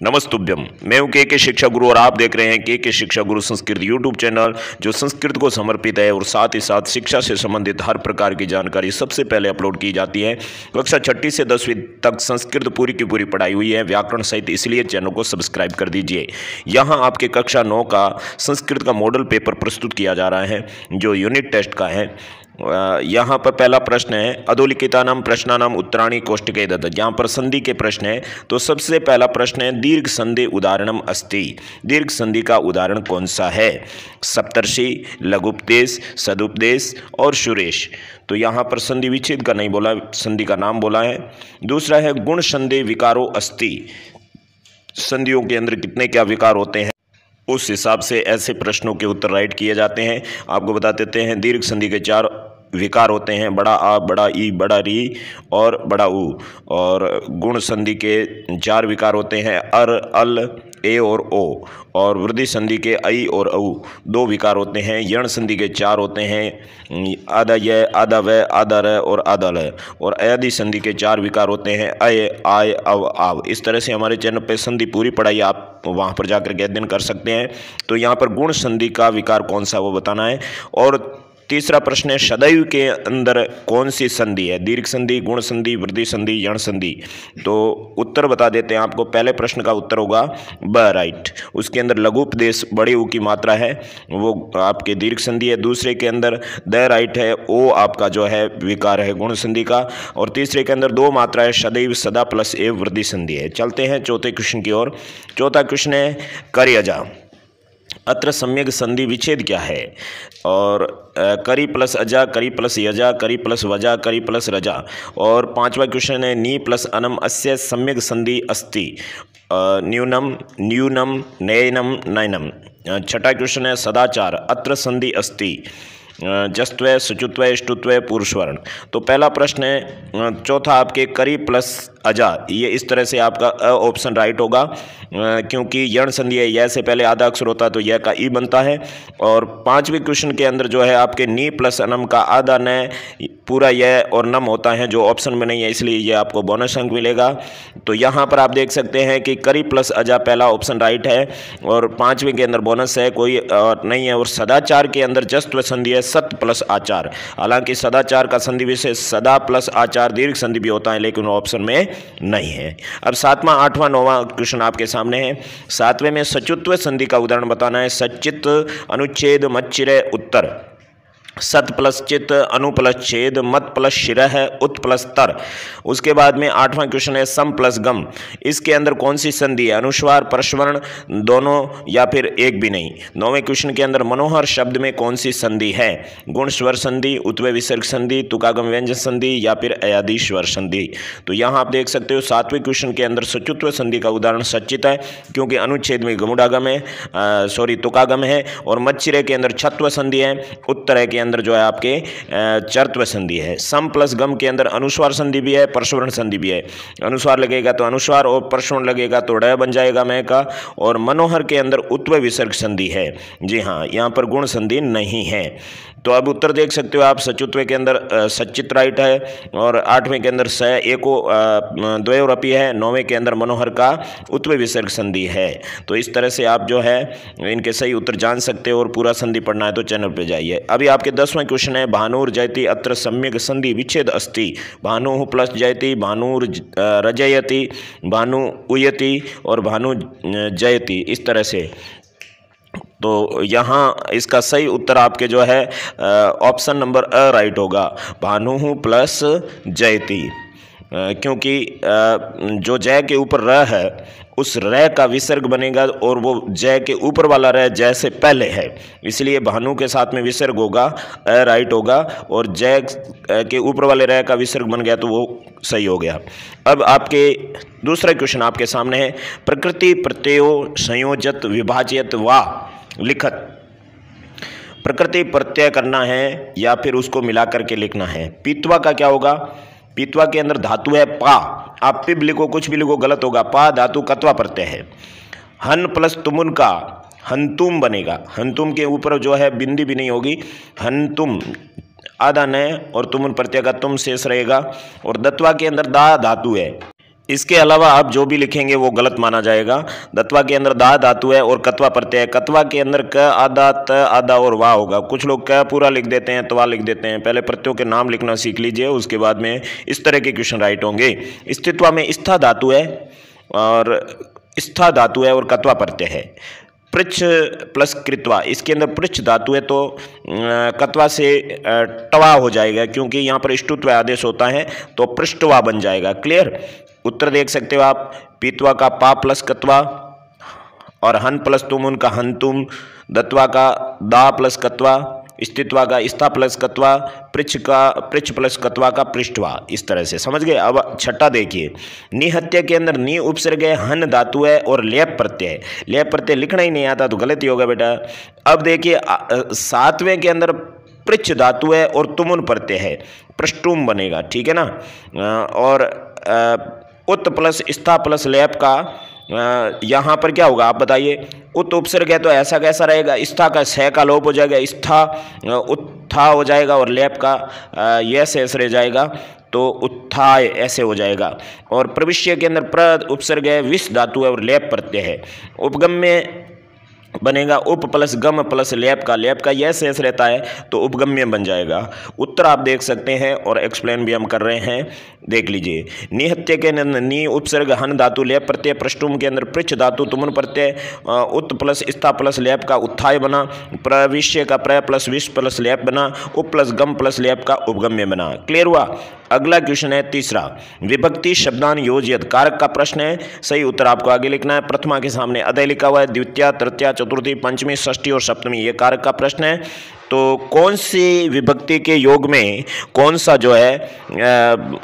नमस्तुभ्यम। मैं हूं के शिक्षा गुरु और आप देख रहे हैं के शिक्षा गुरु संस्कृत यूट्यूब चैनल, जो संस्कृत को समर्पित है और साथ ही साथ शिक्षा से संबंधित हर प्रकार की जानकारी सबसे पहले अपलोड की जाती है। कक्षा 6ठी से 10वीं तक संस्कृत पूरी की पूरी पढ़ाई हुई है, व्याकरण सहित, इसलिए चैनल को सब्सक्राइब कर दीजिए। यहाँ आपके कक्षा 9 का संस्कृत का मॉडल पेपर प्रस्तुत किया जा रहा है, जो यूनिट टेस्ट का है। यहाँ पर पहला प्रश्न है अधोलिखितानां प्रश्नानां उत्तराणि कोष्टके दत्त। यहाँ पर संधि के प्रश्न है, तो सबसे पहला प्रश्न है दीर्घ संधि उदाहरणम अस्ति। दीर्घ संधि का उदाहरण कौन सा है? सप्तर्षि, लघुपदेश, सदुपदेश और सुरेश। तो यहाँ पर संधि विच्छेद का नहीं बोला, संधि का नाम बोला है। दूसरा है गुण संधि विकारो अस्ति। संधियों के अंदर कितने क्या विकार होते हैं, उस हिसाब से ऐसे प्रश्नों के उत्तर राइट किए जाते हैं। आपको बता देते हैं दीर्घ संधि के 4 विकार होते हैं, बड़ा आ, बड़ा ई, बड़ा री और बड़ा ऊ। और गुण संधि के 4 विकार होते हैं अर, अल, ए और ओ। और वृद्धि संधि के ऐ और औ 2 विकार होते हैं। यण संधि के 4 होते हैं, आधा य, आधा व, आधा र और आधा ल। और अयादि संधि के 4 विकार होते हैं अय, आय, अव, आव। इस तरह से हमारे चैनल पे संधि पूरी पढ़ाई आप वहाँ पर जाकर के अध्ययन कर सकते हैं। तो यहाँ पर गुण संधि का विकार कौन सा वो बताना है। और तीसरा प्रश्न है सदैव के अंदर कौन सी संधि है? दीर्घ संधि, गुण संधि, वृद्धि संधि, यण संधि। तो उत्तर बता देते हैं आपको। पहले प्रश्न का उत्तर होगा ब, राइट। उसके अंदर लघुपदेश बड़े ऊ की मात्रा है, वो आपके दीर्घ संधि है। दूसरे के अंदर द, राइट है, ओ आपका जो है विकार है गुण संधि का। और तीसरे के अंदर 2 मात्रा है सदैव, सदा प्लस ए वृद्धि संधि है। चलते हैं चौथे क्वेश्चन की ओर। चौथा क्वेश्चन है कर्यजा। अत्र सम्यक संधि विच्छेद क्या है? और करी प्लस अजा, करी प्लस यजा, करी प्लस वजा, करी प्लस रजा। और 5वां क्वेश्चन है नी प्लस अनम अस्य सम्यक संधि अस्ति। न्यूनम, न्यूनम, नयनम, नयनम। 6वां क्वेश्चन है सदाचार। अत्र संधि अस्ति। जस्त्व, शुचुत्व, इष्टुत्व, पुरुषवर्ण। तो पहला प्रश्न है चौथा आपके करी प्लस अजा, ये इस तरह से आपका ऑप्शन राइट होगा, क्योंकि यण संधि है, यह से पहले आधा अक्षर होता है तो यह का ई बनता है। और 5वें क्वेश्चन के अंदर जो है आपके नी प्लस अनम का आधा न पूरा यह और नम होता है, जो ऑप्शन में नहीं है, इसलिए ये आपको बोनस अंक मिलेगा। तो यहाँ पर आप देख सकते हैं कि करी प्लस अजा पहला ऑप्शन राइट है। और 5वें के अंदर बोनस है, कोई नहीं है। और सदाचार के अंदर जस्त्व संधि है सत प्लस आचार। हालांकि सदाचार का संधि विशेष सदा प्लस आचार दीर्घ संधि भी होता है, लेकिन ऑप्शन में नहीं है। अब 7वां, 8वां, 9वां क्वेश्चन आपके सामने है। 7वें में सचुत्व संधि का उदाहरण बताना है। सचित, अनुच्छेद, मच्चिरे, उत्तर। सत प्लस चित, अनु प्लस छेद, मत प्लस शिरह, उत प्लस तर। उसके बाद में 8वां क्वेश्चन है सम प्लस गम। इसके अंदर कौन सी संधि है? अनुस्वार, प्रश्वर्ण, दोनों या फिर एक भी नहीं। 9वें क्वेश्चन के अंदर मनोहर शब्द में कौन सी संधि है? गुण स्वर संधि, उत्वय विसर्ग संधि, तुकागम व्यंजन संधि या फिर अयादि स्वर संधि। तो यहाँ आप देख सकते हो 7वें क्वेश्चन के अंदर सचुत्व संधि का उदाहरण सचित है, क्योंकि अनुच्छेद में गमुडागम है, तुकागम है। और मच्छिरे के अंदर छत्व संधि है। उत्तर के अंदर जो है आपके चर्त्व संधि है। सम प्लस गम के अंदर अनुस्वार संधि भी है, प्रश्वर्ण संधि भी है। अनुस्वार लगेगा तो अनुस्वार और प्रश्वर्ण लगेगा तो ड बन जाएगा मैं का। और मनोहर के अंदर उत्वय विसर्ग संधि है। जी हाँ, यहाँ पर गुण संधि नहीं है। तो अब उत्तर देख सकते हो आप। सचुत्व के अंदर सचित राइट है। और 8वें के अंदर स एको द्वयोरपि है। 9वें के अंदर मनोहर का उत्वय विसर्ग संधि है। तो इस तरह से आप जो है इनके सही उत्तर जान सकते हो। और पूरा संधि पढ़ना है तो चैनल पे जाइए। अभी आपके 10वां क्वेश्चन है भानुर जयति अत्र सम्यक संधि विच्छेद अस्ति। भानु प्लस जयति, भानुर रजयति, भानु उयति और भानु जयति, इस तरह से। तो यहाँ इसका सही उत्तर आपके जो है ऑप्शन नंबर अ राइट होगा, भानु प्लस जयति। क्योंकि जो जय के ऊपर र है उस र का विसर्ग बनेगा, और वो जय के ऊपर वाला र जय से पहले है, इसलिए भानु के साथ में विसर्ग होगा, अ राइट होगा। और जय के ऊपर वाले र का विसर्ग बन गया तो वो सही हो गया। अब आपके दूसरा क्वेश्चन आपके सामने है प्रकृति प्रत्ययो संयोजत विभाजित वा लिखत। प्रकृति प्रत्यय करना है या फिर उसको मिला करके लिखना है। पीतवा का क्या होगा? पीतवा के अंदर धातु है पा, आप पिब लिखो कुछ भी लिखो गलत होगा। पा धातु कत्वा प्रत्यय है। हन प्लस तुमुन का हंतुम बनेगा। हंतुम के ऊपर जो है बिंदी भी नहीं होगी, हंतुम आधा न और तुमुन प्रत्यय का तुम शेष रहेगा। और दत्वा के अंदर दा धातु है, इसके अलावा आप जो भी लिखेंगे वो गलत माना जाएगा। दत्वा के अंदर दा धातु है और कत्वा प्रत्यय है। कत्वा के अंदर क आधा त आधा और वाह होगा। कुछ लोग क पूरा लिख देते हैं, तवा लिख देते हैं। पहले प्रत्ययों के नाम लिखना सीख लीजिए, उसके बाद में इस तरह के क्वेश्चन राइट होंगे। स्थित्वा में स्था धातु है और कत्वा प्रत्यय है। पृच्छ प्लस कृत्वा, इसके अंदर पृच्छ धातु है तो कत्वा से टवा हो जाएगा, क्योंकि यहाँ पर ष्टुत्व आदेश होता है तो पृष्ठवा बन जाएगा। क्लियर? उत्तर देख सकते हो आप। पीतवा का पा प्लस कत्वा और हन प्लस तुम उनका हन तुम, दत्वा का दा प्लस कत्वा, स्थित्वा का स्था प्लस कत्वा, पृच्छ प्लस कत्वा का पृष्ठवा। इस तरह से समझ गए। अब छठा देखिए, निहत्य के अंदर नी उपसर्ग है, हन धातु है और लेप प्रत्यय है। लेप प्रत्यय लिखना ही नहीं आता तो गलत ही होगा बेटा। अब देखिए सातवें के अंदर पृच्छ धातु है और तुमुन प्रत्यय है, पृष्ठुम बनेगा, ठीक है ना। और उत प्लस स्था प्लस लेप का यहाँ पर क्या होगा आप बताइए। उत उपसर्ग है तो ऐसा कैसा रहेगा, स्था का सह का लोप हो जाएगा, स्था उत्था हो जाएगा और लेप का यह शेष रह जाएगा तो उत्थाय ऐसे हो जाएगा। और प्रविष्य के अंदर प्र उपसर्ग है, विष धातु है और लेप प्रत्यय है। उपगम में बनेगा उप प्लस गम प्लस लेप का यह शेष रहता है तो उपगम्य बन जाएगा। उत्तर आप देख सकते हैं और एक्सप्लेन भी हम कर रहे हैं, देख लीजिए। निहत्य के अंदर नी उपसर्ग हन धातु लेप प्रत्यय, पृष्ठुम के अंदर पृच्छ धातु तुमन प्रत्यय, उत प्लस स्था प्लस लेप का उत्थाय बना, प्रविष्य का प्र प्लस विष प्लस लेप बना, उप प्लस गम प्लस लेप का उपगम्य बना। क्लियर हुआ? अगला क्वेश्चन है तीसरा, विभक्ति शब्दान योजयत, कारक का प्रश्न है। सही उत्तर आपको आगे लिखना है। प्रथमा के सामने अदय लिखा हुआ है, द्वितीया तृतीया चतुर्थी पंचमी षष्ठी और सप्तमी, ये कारक का प्रश्न है। तो कौन सी विभक्ति के योग में कौन सा जो है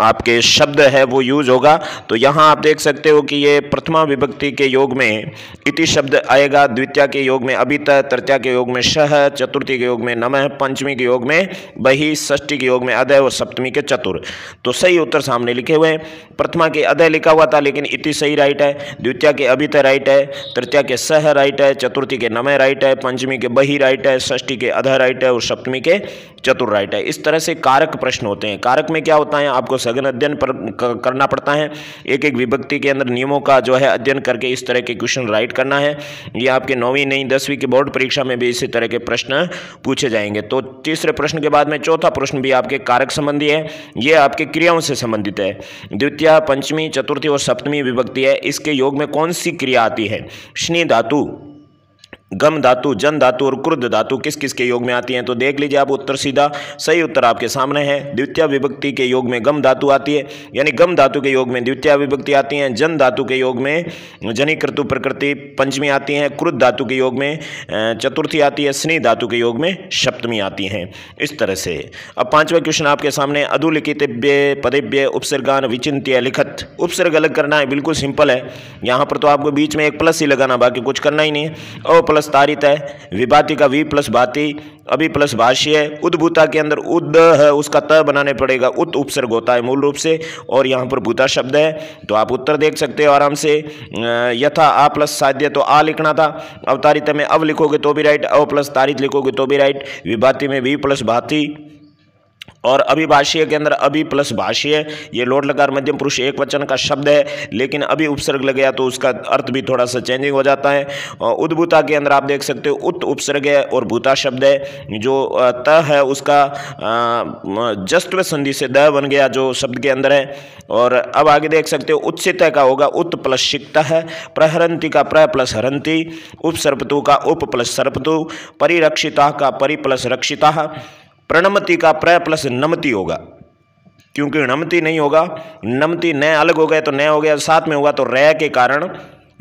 आपके शब्द है वो यूज होगा। तो यहाँ आप देख सकते हो कि ये प्रथमा विभक्ति के योग में इति शब्द आएगा, द्वितीया के योग में अभित, तृतीया के योग में शह, चतुर्थी के योग में नमः, पंचमी के योग में बहि, षष्ठी के योग में अदय और सप्तमी के चतुर। तो सही उत्तर सामने लिखे हुए हैं। प्रथमा के अदय लिखा हुआ था लेकिन इति सही राइट है, द्वितीया के अभित राइट है, तृतीया के सह राइट है, चतुर्थी के नमः राइट है, पंचमी के बहि राइट है, षष्ठी के अदय राइट है और सप्तमी के चतुर राइट है। इस तरह से कारक प्रश्न होते हैं। कारक में क्या होता है, आपको सघन अध्ययन करना पड़ता है, एक एक विभक्ति के अंदर नियमों का जो है अध्ययन करके इस तरह के क्वेश्चन राइट करना है। ये आपके 9वीं नहीं 10वीं की बोर्ड परीक्षा में भी इसी तरह के प्रश्न पूछे जाएंगे। तो तीसरे प्रश्न के बाद में चौथा प्रश्न भी आपके कारक संबंधी है, ये आपके क्रियाओं से संबंधित है। द्वितीया, पंचमी, चतुर्थी और सप्तमी विभक्ति है, इसके योग में कौन सी क्रिया आती है। स्नि धातु, गम धातु, जन धातु और क्रुद्ध धातु किस किस के योग में आती हैं। तो देख लीजिए आप उत्तर सीधा। सही उत्तर आपके सामने है। द्वितीय विभक्ति के योग में गम धातु आती है, यानी गम धातु के योग में द्वितीय विभक्ति आती है। जन धातु के योग में जनि क्रतु प्रकृति पंचमी आती है। क्रुद्ध धातु के योग में चतुर्थी आती है। स्नि धातु के योग में सप्तमी आती हैं। इस तरह से अब पांचवा क्वेश्चन आपके सामने, अधुलिखितेभ्य पदेभ्य उपसर्गान विचिन्त्य लिखत। उपसर्ग अलग करना है, बिल्कुल सिंपल है। यहाँ पर तो आपको बीच में एक प्लस ही लगाना, बाकी कुछ करना ही नहीं है। अ प्लस तारित है, विभाति का वी प्लस भाति, अभी प्लस भाष्य है। उद्भूता के अंदर उद है, उसका त बनाने पड़ेगा, उत उपसर्ग होता है मूल रूप से, और यहाँ पर भूता शब्द है। तो आप उत्तर देख सकते हो आराम से। यथा आ प्लस साध्य तो आ लिखना था, अवतारित में अव लिखोगे तो भी राइट, अव प्लस तारित लिखोगे तो भी राइट, विभाति में वी प्लस भाति, और अभिभाष्य के अंदर अभी प्लस भाष्य, ये लोट लकार मध्यम पुरुष एक वचन का शब्द है, लेकिन अभी उपसर्ग लग गया तो उसका अर्थ भी थोड़ा सा चेंजिंग हो जाता है। उद्भूता के अंदर आप देख सकते हो उत उपसर्ग है और भूता शब्द है, जो त है उसका जस्त्व संधि से द बन गया जो शब्द के अंदर है। और अब आगे देख सकते हो उत्सित का होगा उत प्लस शिक्त है, प्रहरंती का प्र प्लस हरंती, उपसर्पतु का उप प्लस सर्पतु, परिरक्षिता का परि प्लस रक्षिता, प्रणमति का प्र प्लस नमति होगा, क्योंकि नमति नहीं होगा, नमति न अलग हो गया तो न हो गया, साथ में होगा तो रै के कारण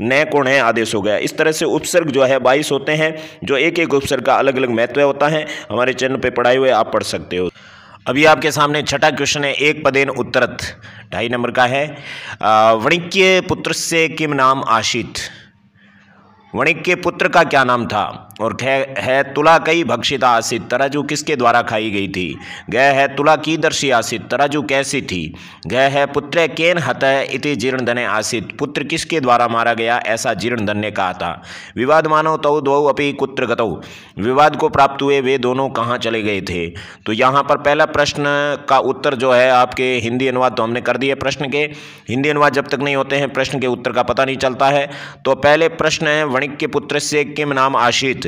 न को न आदेश हो गया। इस तरह से उपसर्ग जो है 22 होते हैं, जो एक एक उपसर्ग का अलग अलग महत्व होता है। हमारे चैनल पे पढ़ाए हुए आप पढ़ सकते हो। अभी आपके सामने छठा क्वेश्चन है, एक पदेन उत्तरत, 2.5 नंबर का है। वणिक्य पुत्र से किम नाम आशित। वणिक्य पुत्र का क्या नाम था। और ख है तुला कई भक्षिता आसित, तराजू किसके द्वारा खाई गई थी। ग है तुला कीदर्शी आसित, तराजू कैसी थी। घ है पुत्र केन हत इति जीर्णधने आसित, पुत्र किसके द्वारा मारा गया ऐसा जीर्णधन ने कहा था। विवाद मानो तौ द्वौ अपि कुत्र गतौ, विवाद को प्राप्त हुए वे दोनों कहाँ चले गए थे। तो यहाँ पर पहला प्रश्न का उत्तर जो है आपके हिंदी अनुवाद तो हमने कर दिए, प्रश्न के हिंदी अनुवाद जब तक नहीं होते हैं प्रश्न के उत्तर का पता नहीं चलता है। तो पहले प्रश्न है वणिक के पुत्र से किम नाम आशित,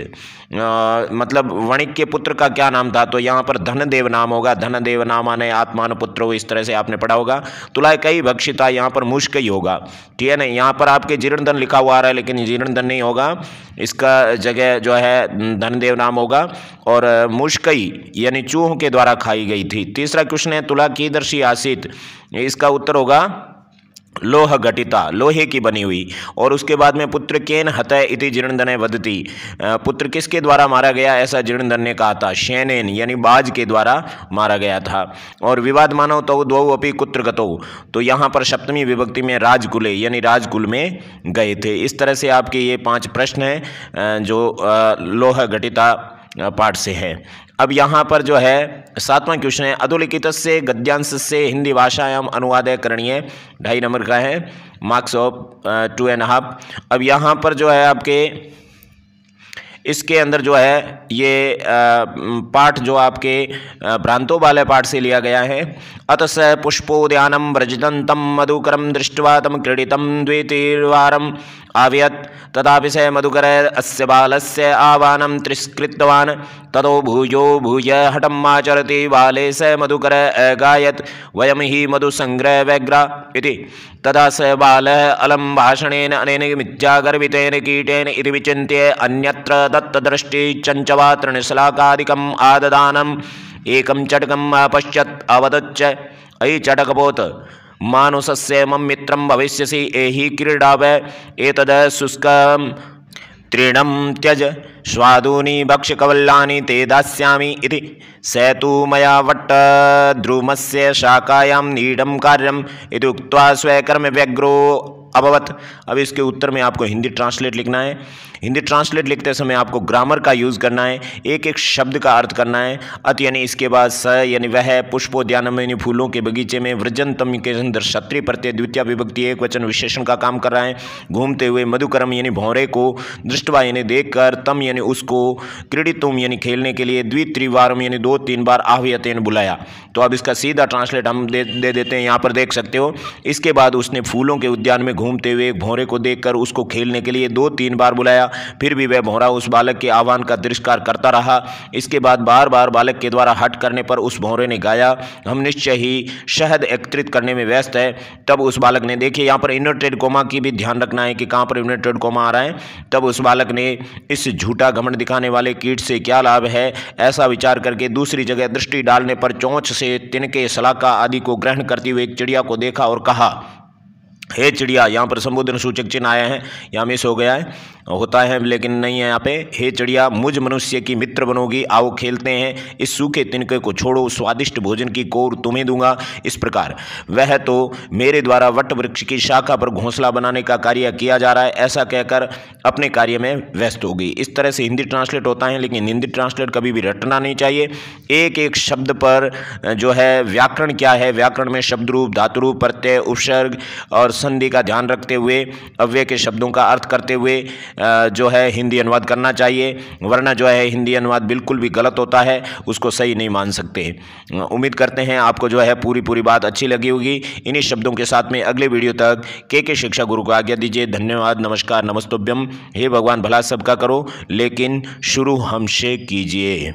मतलब वणिक के पुत्र का क्या नाम था। तो यहाँ पर धनदेव नाम होगा, धनदेव नाम आने आत्मान पुत्र, इस तरह से आपने पढ़ा होगा। तुला कई भक्षिता, यहाँ पर मुष्कई होगा, ठीक है ना। यहाँ पर आपके जीर्णधन लिखा हुआ आ रहा है लेकिन जीर्णधन नहीं होगा, इसका जगह जो है धनदेव नाम होगा। और मुष्कई यानी चूहों के द्वारा खाई गई थी। तीसरा क्वेश्चन है तुला कीदर्शी आसित, इसका उत्तर होगा लोह घटिता, लोहे की बनी हुई। और उसके बाद में पुत्र केन हतय इति जीर्णधने वदति, पुत्र किसके द्वारा मारा गया ऐसा जीर्णधन ने कहा था। शैनेन यानी बाज के द्वारा मारा गया था। और विवाद मानो तो द्वौ अपि कुत्र गतौ, तो यहाँ पर सप्तमी विभक्ति में राजकुले यानी राजकुल में गए थे। इस तरह से आपके ये 5 प्रश्न हैं जो लोह घटिता पाठ से है। अब यहाँ पर जो है 7वां क्वेश्चन है अधोलिखितस्य गद्यांशस्य हिंदी भाषायाम अनुवादय करणीय, 2.5 नंबर का है, मार्क्स ऑफ 2.5। अब यहाँ पर जो है आपके इसके अंदर जो है ये पाठ जो आपके भ्रांतो वाले पाठ से लिया गया है। अतस पुष्पोद्यानम व्रजदंतम मधुकरम दृष्ट्वा तम क्रीडितम द्वितीर्वारम आव्यत तदापि स मधुकर अस्य बालस्य आवानं तिरस्कृतवान् ततो भूयो भूय हठम् आचरति बाले स मधुकर अगायत वयम हि मधुसंग्रह व्यग्रा इति। तदा स बालः अलम भाषणेन अनेन मिथ्यागर्वितेन कीटेन इति विचिन्त्य अन्यत्र दत्तदृष्टि चञ्चवा तृणशलाकादिकम् आददानम् एकं चटकम् अपश्यत् अवदच्च अयि चटकपोत मानुषस्य मम मित्रं भविष्यसि एहि क्रीडाव एतद् शुष्कं तृणं त्यज स्वादूनि भक्ष्यकवल्यानि ते दास्यामि इति। स तु मया वट्टद्रुमस्य शाखायां नीडं कार्यम् इति उक्त्वा स्वकर्म व्यग्रो अभवत। अब इसके उत्तर में आपको हिंदी ट्रांसलेट लिखना है। हिंदी ट्रांसलेट लिखते समय आपको ग्रामर का यूज़ करना है, एक एक शब्द का अर्थ करना है। अत यानी इसके बाद स यानी वह, पुष्पोद्यानम यानी फूलों के बगीचे में, वृजंतम के अंदर क्षत्रिय प्रत्यय द्वितीय विभक्ति एक वचन विशेषण का काम कर रहा है। घूमते हुए, मधुकरम यानी भौरे को, दृष्टवा यानी देखकर, तम यानी उसको, क्रीडितुम यानी खेलने के लिए, द्वित्रिवारम यानी 2-3 बार, आह्वयतेन बुलाया। तो अब इसका सीधा ट्रांसलेट हम दे देते हैं, यहाँ पर देख सकते हो। इसके बाद उसने फूलों के उद्यान में घूमते हुए एक भौरे को देखकर उसको खेलने के लिए 2-3 बार बुलाया, फिर भी वह भौरा उस बालक के आह्वान का तिरस्कार करता रहा। इसके बाद बार बार बालक के द्वारा हट करने पर उस भौरे ने गाया, हम निश्चय ही शहद एकत्रित करने में व्यस्त है। तब उस बालक ने, देखिए यहाँ पर इनवर्टेड कोमा की भी ध्यान रखना है कि कहाँ पर इनवर्टेड कोमा आ रहा है। तब उस बालक ने इस झूठा घमंड दिखाने वाले कीट से क्या लाभ है ऐसा विचार करके दूसरी जगह दृष्टि डालने पर चोंच से तिनके, सलाका आदि को ग्रहण करती हुए एक चिड़िया को देखा और कहा, हे चिड़िया। यहाँ पर संबोधन सूचक चिन्ह आया है, यहाँ मिस हो गया है, होता है लेकिन नहीं है यहाँ पे। हे चिड़िया, मुझ मनुष्य की मित्र बनोगी, आओ खेलते हैं, इस सूखे तिनके को छोड़ो, स्वादिष्ट भोजन की कोर तुम्हें दूंगा। इस प्रकार वह तो मेरे द्वारा वट वृक्ष की शाखा पर घोंसला बनाने का कार्य किया जा रहा है, ऐसा कहकर अपने कार्य में व्यस्त होगी। इस तरह से हिंदी ट्रांसलेट होता है, लेकिन हिंदी ट्रांसलेट कभी भी रटना नहीं चाहिए। एक एक शब्द पर जो है व्याकरण क्या है, व्याकरण में शब्द रूप, धातु रूप, प्रत्यय, उपसर्ग और संधि का ध्यान रखते हुए अव्यय के शब्दों का अर्थ करते हुए जो है हिंदी अनुवाद करना चाहिए, वरना जो है हिंदी अनुवाद बिल्कुल भी गलत होता है, उसको सही नहीं मान सकते। उम्मीद करते हैं आपको जो है पूरी बात अच्छी लगी होगी। इन्हीं शब्दों के साथ में अगले वीडियो तक के शिक्षा गुरु को आज्ञा दीजिए। धन्यवाद, नमस्कार, नमस्तुभ्यम। हे भगवान भला सबका करो, लेकिन शुरू हमसे कीजिए।